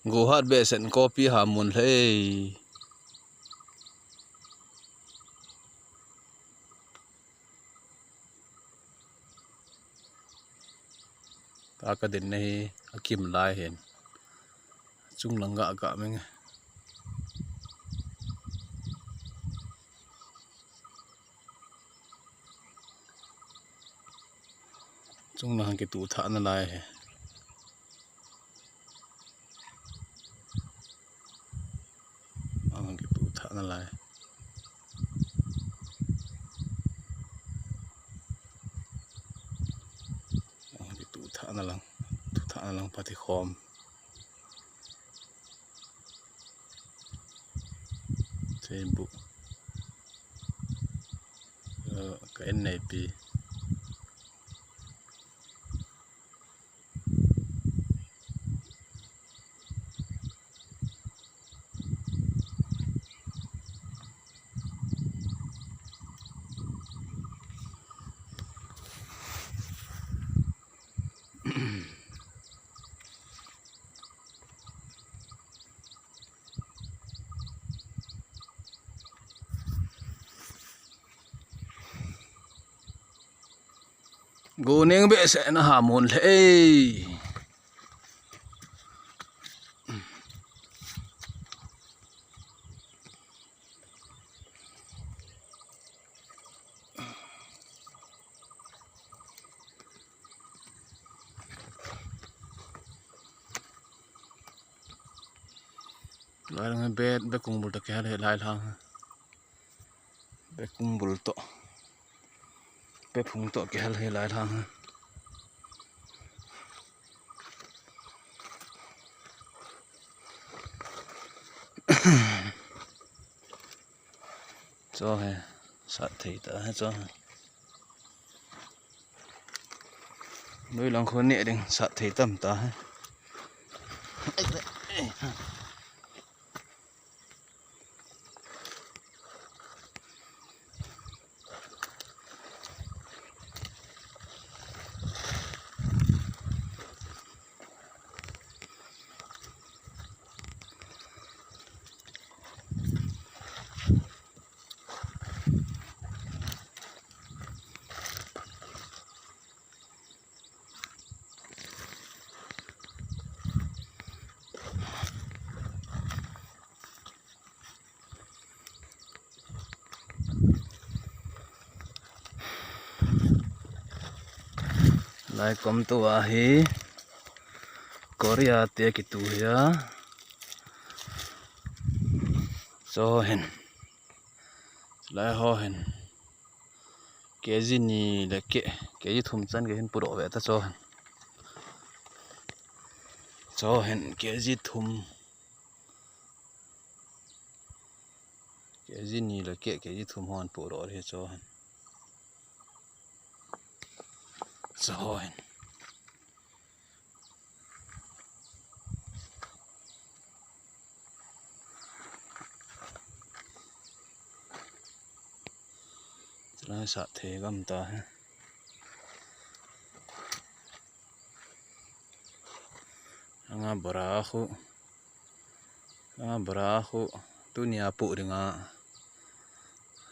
Go hat be sen copy ha mun hlei ta ka din nei akim lai hen chung langa ga meng chung nang ke tu tha na lai he ang ke tu tha na lai ang ke tu tha na lang pati khom bu ka en nei pi go neng be se na ha mun hlei lai lang be kung bul ta ke lai lang be kung bul to be phung to ke hal he lai thang cho he sát thầy ta cho nuôi lòng khôn nhẹ đừng sát thầy tầm ta lai kom to a hi Korea te ki tu ya so hen lai ho hen keji ni le keji thum chan ke hen puro ve ta so hen keji thum keji ni le keji thum hon puro he so hen Soin. Lai sát thế gam ta ha. Anga barahu tu nia pu dinga.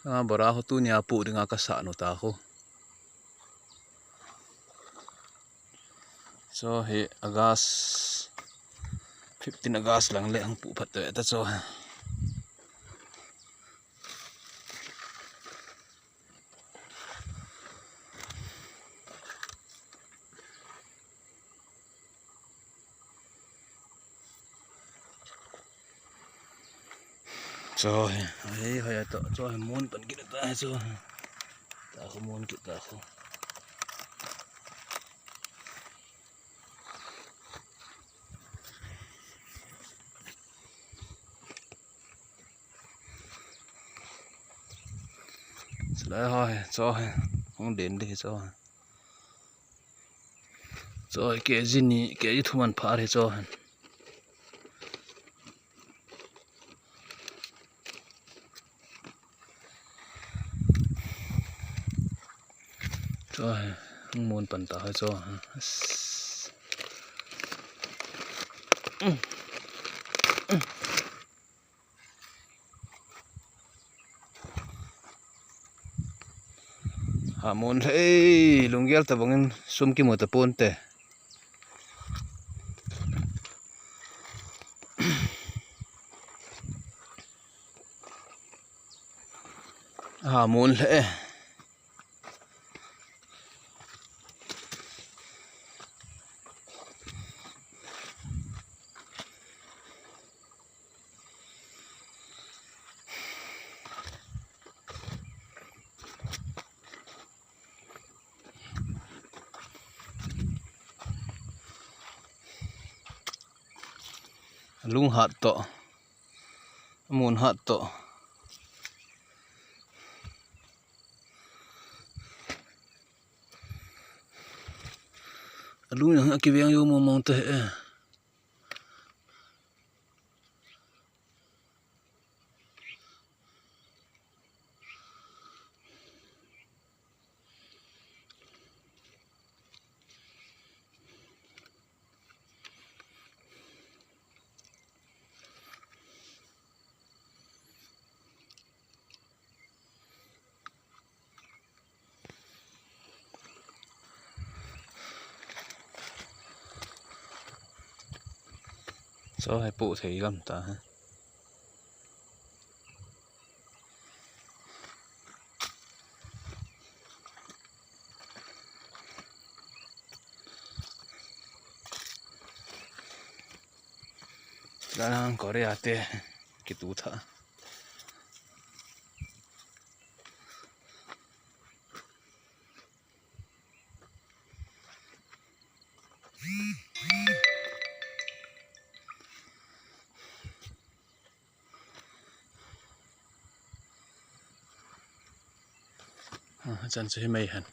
Anga barahu tu nia pu dinga ka sa no ta ko. So he August 15 August lang le ang pu phat te ta so ha so he hay to so mon pan ki ta so ta ko mon ki ta ko lai thôi cho không đến đi cho cái gì nhỉ cái gì thu mình phá thì cho không muốn bận tao cho Hamon lunggel ta bangin sum ki mo ta ponte Hamon lung hat to mun hat to lung yang ki biang yo mong te so hai pu thei lam ta Lang Korea te kitu tha chan se mai han